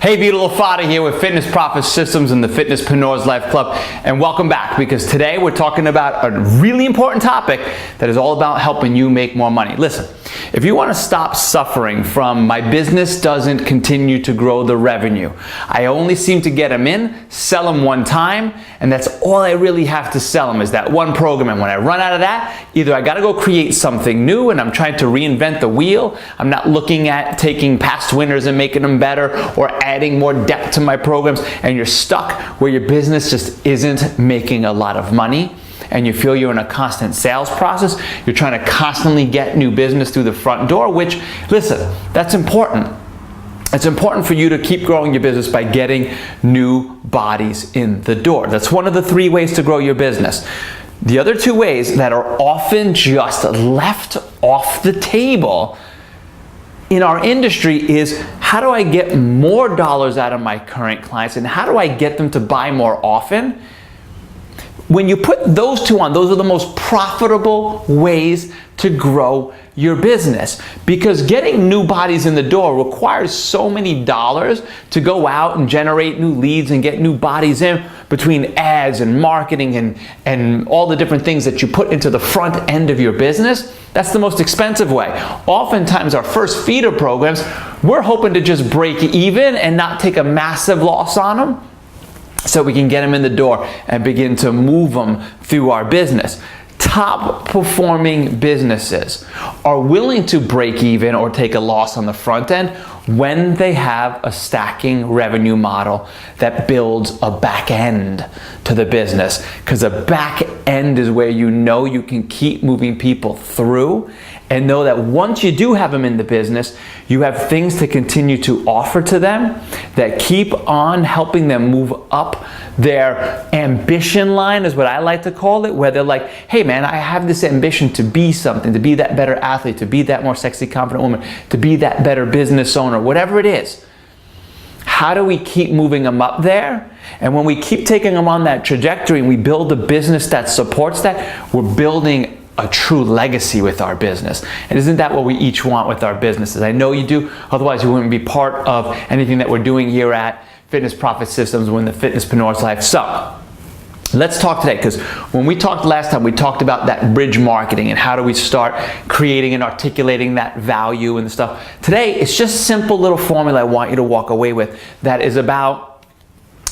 Hey, Vito La Fata here with Fitness Profit Systems and the Fitnesspreneur's Life Club, and welcome back, because today we're talking about a really important topic that is all about helping you make more money. Listen, if you want to stop suffering from my business doesn't continue to grow the revenue, I only seem to get them in, sell them one time, and that's all I really have to sell them is that one program. And when I run out of that, either I got to go create something new and I'm trying to reinvent the wheel. I'm not looking at taking past winners and making them better or adding more depth to my programs, and you're stuck where your business just isn't making a lot of money and you feel you're in a constant sales process. You're trying to constantly get new business through the front door, which, listen, that's important. It's important for you to keep growing your business by getting new bodies in the door. That's one of the 3 ways to grow your business. The other 2 ways that are often just left off the table in our industry is, how do I get more dollars out of my current clients and how do I get them to buy more often? When you put those 2 on, those are the most profitable ways to grow your business, because getting new bodies in the door requires so many dollars to go out and generate new leads and get new bodies in between ads and marketing and all the different things that you put into the front end of your business. That's the most expensive way. Oftentimes our first feeder programs, we're hoping to just break even and not take a massive loss on them, so we can get them in the door and begin to move them through our business. Top performing businesses are willing to break even or take a loss on the front end when they have a stacking revenue model that builds a back end to the business, because a back end is where you know you can keep moving people through and know that once you do have them in the business, you have things to continue to offer to them that keep on helping them move up their ambition line, is what I like to call it, where they're like, hey man, I have this ambition to be something, to be that better athlete, to be that more sexy, confident woman, to be that better business owner, whatever it is. How do we keep moving them up there? And when we keep taking them on that trajectory and we build a business that supports that, we're building a true legacy with our business. And isn't that what we each want with our businesses? I know you do, otherwise you wouldn't be part of anything that we're doing here at Fitness Profit Systems in the Fitnesspreneur's Life. So let's talk today, because when we talked last time, we talked about that bridge marketing and how do we start creating and articulating that value and stuff. Today, it's just a simple little formula I want you to walk away with that is about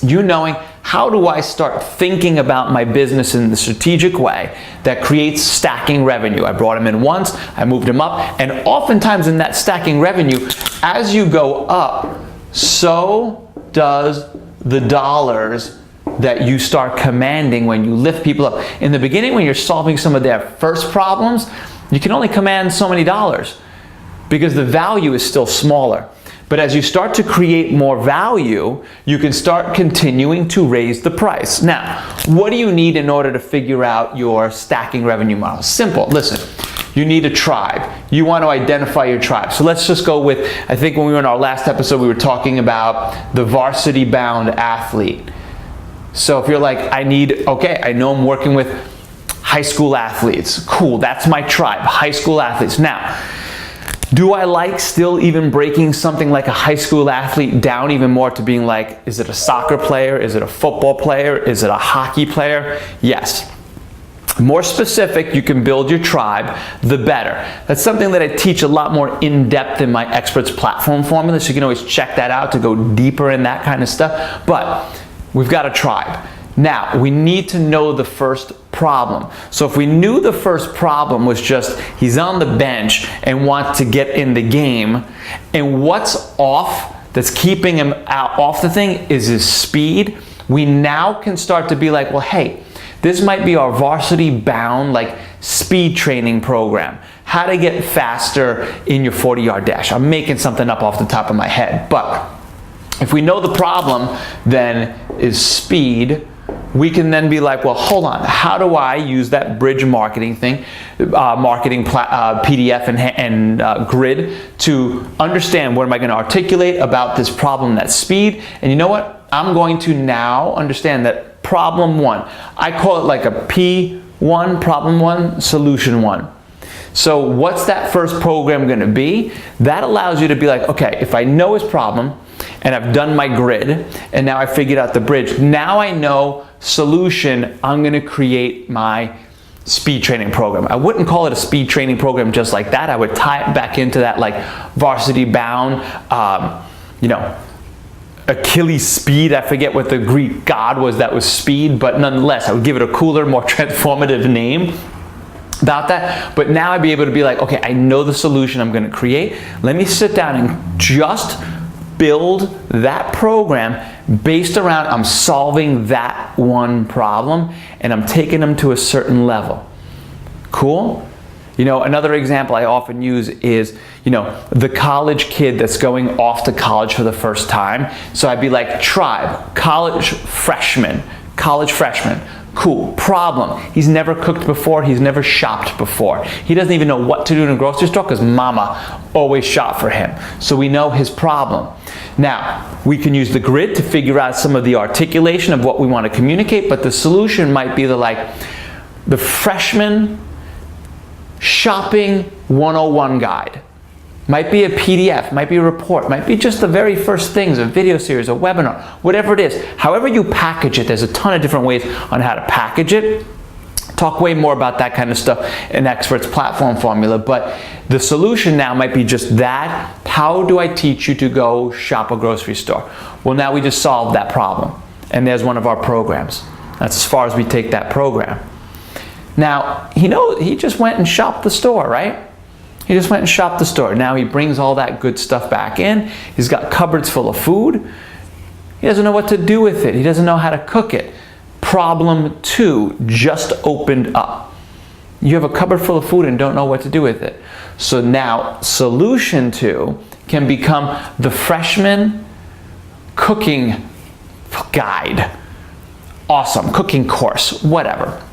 you knowing, how do I start thinking about my business in the strategic way that creates stacking revenue? I brought them in once, I moved them up, and oftentimes in that stacking revenue, as you go up, so does the dollars that you start commanding when you lift people up. In the beginning, when you're solving some of their first problems, you can only command so many dollars because the value is still smaller. But as you start to create more value, you can start continuing to raise the price. Now, what do you need in order to figure out your stacking revenue model? Simple. Listen, you need a tribe. You want to identify your tribe. So let's just go with, I think when we were in our last episode, we were talking about the varsity bound athlete. So if you're like, I know I'm working with high school athletes. Cool, that's my tribe, high school athletes. Now, do I like still even breaking something like a high school athlete down even more to being like, is it a soccer player? Is it a football player? Is it a hockey player? Yes. More specific you can build your tribe, the better. That's something that I teach a lot more in depth in my Experts Platform formula, so you can always check that out to go deeper in that kind of stuff. But we've got a tribe. Now, we need to know the first problem. So if we knew the first problem was just he's on the bench and wants to get in the game, and what's off that's keeping him off the thing is his speed, we now can start to be like, well, hey, this might be our varsity bound like speed training program. How to get faster in your 40-yard dash. I'm making something up off the top of my head, but if we know the problem then is speed, we can then be like, well, hold on, how do I use that bridge marketing thing, PDF and grid to understand what am I going to articulate about this problem, that speed. And you know what? I'm going to now understand that problem 1, I call it like a P1, problem 1, solution 1. So what's that first program going to be? That allows you to be like, okay, if I know his problem and I've done my grid, and now I figured out the bridge. Now I know solution, I'm gonna create my speed training program. I wouldn't call it a speed training program just like that. I would tie it back into that like varsity bound, Achilles speed. I forget what the Greek god was that was speed, but nonetheless, I would give it a cooler, more transformative name about that. But now I'd be able to be like, okay, I know the solution I'm gonna create. Let me sit down and just build that program based around I'm solving that one problem and I'm taking them to a certain level. Cool? Another example I often use is, the college kid that's going off to college for the first time. So I'd be like, tribe, college freshman. Cool. Problem. He's never cooked before. He's never shopped before. He doesn't even know what to do in a grocery store because mama always shopped for him. So we know his problem. Now, we can use the grid to figure out some of the articulation of what we want to communicate, but the solution might be the freshman shopping 101 guide. Might be a PDF, might be a report, might be just the very first things, a video series, a webinar, whatever it is. However you package it, there's a ton of different ways on how to package it. Talk way more about that kind of stuff in Expert's platform formula, but the solution now might be just that. How do I teach you to go shop a grocery store? Well, now we just solved that problem, and there's one of our programs. That's as far as we take that program. Now, he just went and shopped the store, right? He just went and shopped the store. Now he brings all that good stuff back in. He's got cupboards full of food. He doesn't know what to do with it. He doesn't know how to cook it. Problem 2 just opened up. You have a cupboard full of food and don't know what to do with it. So now solution 2 can become the freshman cooking guide. Awesome, cooking course, whatever.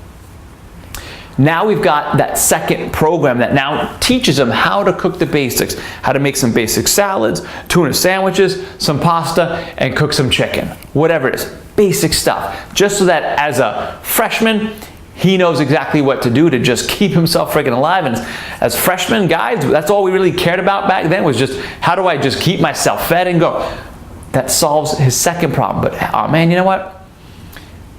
Now we've got that second program that now teaches them how to cook the basics, how to make some basic salads, tuna sandwiches, some pasta, and cook some chicken. Whatever it is, basic stuff. Just so that as a freshman, he knows exactly what to do to just keep himself freaking alive. And as freshmen guys, that's all we really cared about back then was just how do I just keep myself fed and go. That solves his second problem. But oh man, you know what?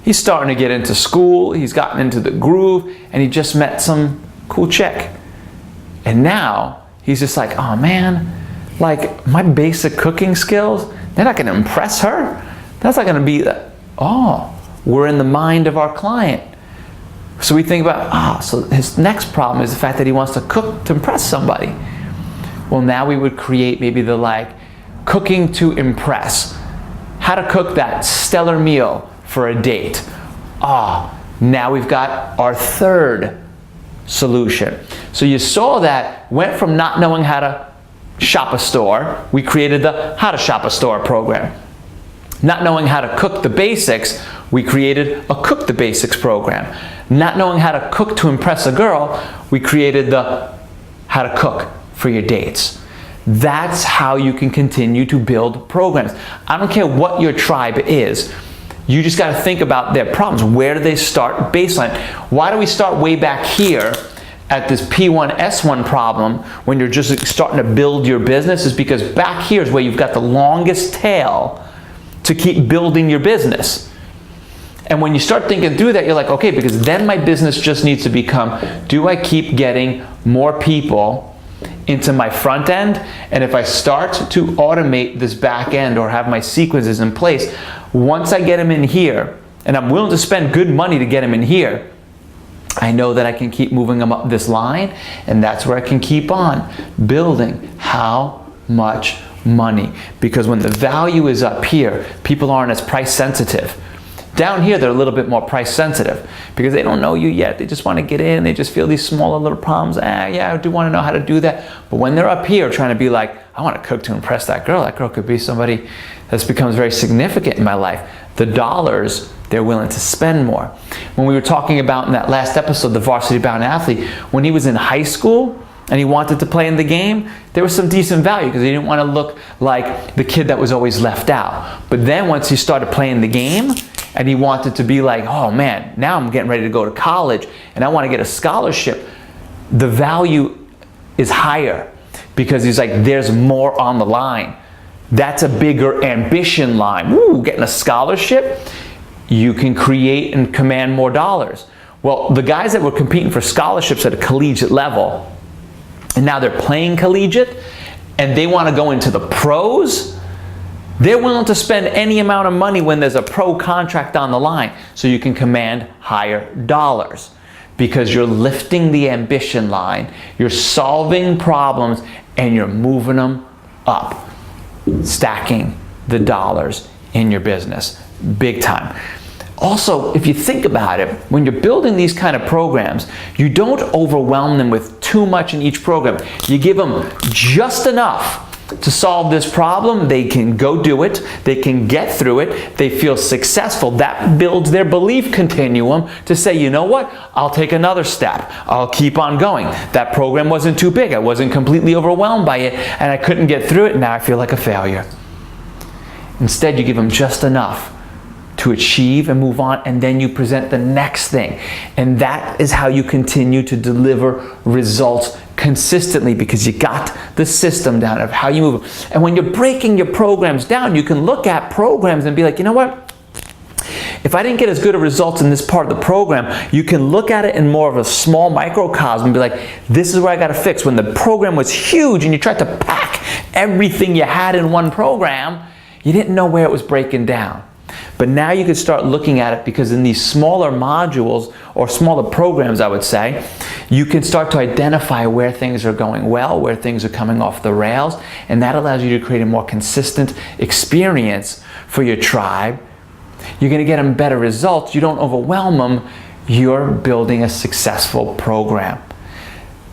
He's starting to get into school, he's gotten into the groove, and he just met some cool chick. And now, he's just like, oh man, like my basic cooking skills, they're not gonna impress her. That's not gonna be, we're in the mind of our client. So we think about, so his next problem is the fact that he wants to cook to impress somebody. Well, now we would create maybe the cooking to impress. How to cook that stellar meal for a date. Now we've got our third solution. So you saw that went from not knowing how to shop a store, we created the How to Shop a Store program. Not knowing how to cook the basics, we created a Cook the Basics program. Not knowing how to cook to impress a girl, we created the How to Cook for Your Dates. That's how you can continue to build programs. I don't care what your tribe is. You just got to think about their problems. Where do they start baseline? Why do we start way back here at this P1, S1 problem when you're just starting to build your business? Is because back here is where you've got the longest tail to keep building your business. And when you start thinking through that, you're like, okay, because then my business just needs to become, do I keep getting more people into my front end? And if I start to automate this back end or have my sequences in place, once I get them in here, and I'm willing to spend good money to get them in here, I know that I can keep moving them up this line, and that's where I can keep on building. How much money? Because when the value is up here, people aren't as price sensitive. Down here, they're a little bit more price sensitive because they don't know you yet. They just want to get in. They just feel these smaller little problems. Yeah, I do want to know how to do that. But when they're up here trying to be like, I want to cook to impress that girl could be somebody that becomes very significant in my life. The dollars, they're willing to spend more. When we were talking about in that last episode, the varsity bound athlete, when he was in high school and he wanted to play in the game, there was some decent value because he didn't want to look like the kid that was always left out. But then once he started playing the game, and he wanted to be like, oh man, now I'm getting ready to go to college and I want to get a scholarship, the value is higher because he's like, there's more on the line. That's a bigger ambition line. Ooh, getting a scholarship, you can create and command more dollars. Well, the guys that were competing for scholarships at a collegiate level, and now they're playing collegiate, and they want to go into the pros, they're willing to spend any amount of money when there's a pro contract on the line so you can command higher dollars. Because you're lifting the ambition line, you're solving problems, and you're moving them up. Stacking the dollars in your business, big time. Also, if you think about it, when you're building these kind of programs, you don't overwhelm them with too much in each program. You give them just enough to solve this problem. They can go do it, they can get through it, they feel successful. That builds their belief continuum to say, you know what, I'll take another step, I'll keep on going. That program wasn't too big, I wasn't completely overwhelmed by it, and I couldn't get through it, now I feel like a failure. Instead, you give them just enough to achieve and move on, and then you present the next thing. And that is how you continue to deliver results consistently, because you got the system down of how you move. And when you're breaking your programs down, you can look at programs and be like, you know what? If I didn't get as good of results in this part of the program, you can look at it in more of a small microcosm and be like, this is where I got to fix. When the program was huge and you tried to pack everything you had in one program, you didn't know where it was breaking down. But now you can start looking at it, because in these smaller modules or smaller programs, I would say, you can start to identify where things are going well, where things are coming off the rails, and that allows you to create a more consistent experience for your tribe. You're going to get them better results. You don't overwhelm them. You're building a successful program.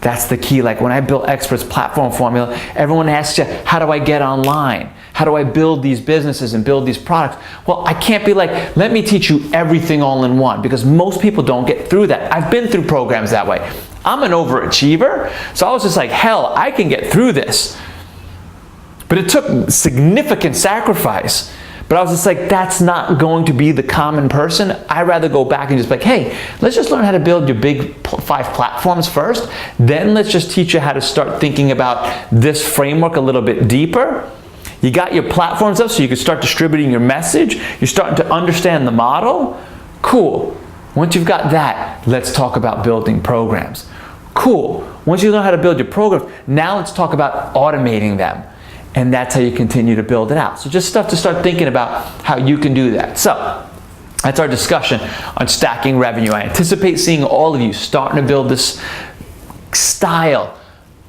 That's the key. Like when I built Expert's platform formula, everyone asks you, how do I get online? How do I build these businesses and build these products? Well, I can't be like, let me teach you everything all in one, because most people don't get through that. I've been through programs that way. I'm an overachiever, so I was just like, hell, I can get through this. But it took significant sacrifice. But I was just like, that's not going to be the common person. I'd rather go back and just be like, hey, let's just learn how to build your big 5 platforms first. Then let's just teach you how to start thinking about this framework a little bit deeper. You got your platforms up so you can start distributing your message. You're starting to understand the model. Cool. Once you've got that, let's talk about building programs. Cool. Once you learn how to build your programs, now let's talk about automating them. And that's how you continue to build it out. So just stuff to start thinking about how you can do that. So that's our discussion on stacking revenue. I anticipate seeing all of you starting to build this style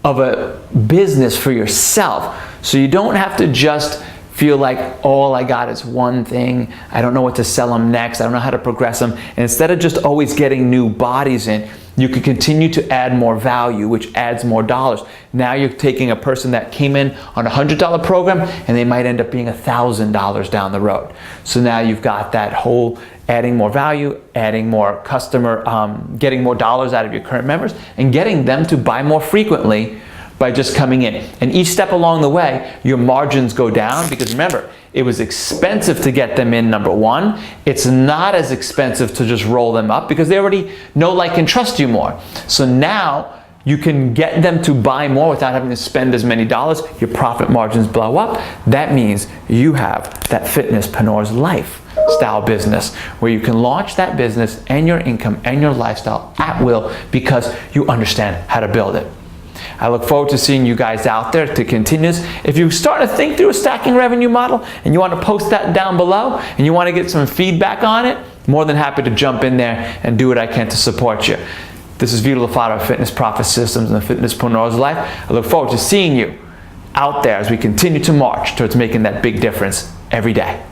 of a business for yourself, so you don't have to just feel like all I got is one thing. I don't know what to sell them next. I don't know how to progress them. And instead of just always getting new bodies in, you can continue to add more value, which adds more dollars. Now you're taking a person that came in on a $100 program, and they might end up being $1,000 down the road. So now you've got that whole adding more value, adding more customer, getting more dollars out of your current members, and getting them to buy more frequently by just coming in. And each step along the way, your margins go down, because remember, it was expensive to get them in, number one. It's not as expensive to just roll them up, because they already know, like, and trust you more. So now you can get them to buy more without having to spend as many dollars. Your profit margins blow up. That means you have that Fitnesspreneur's lifestyle business, where you can launch that business and your income and your lifestyle at will, because you understand how to build it. I look forward to seeing you guys out there to continue this. If you start to think through a stacking revenue model and you want to post that down below and you want to get some feedback on it, more than happy to jump in there and do what I can to support you. This is Vito La Fata of Fitness Profit Systems and the Fitnesspreneur's Life. I look forward to seeing you out there as we continue to march towards making that big difference every day.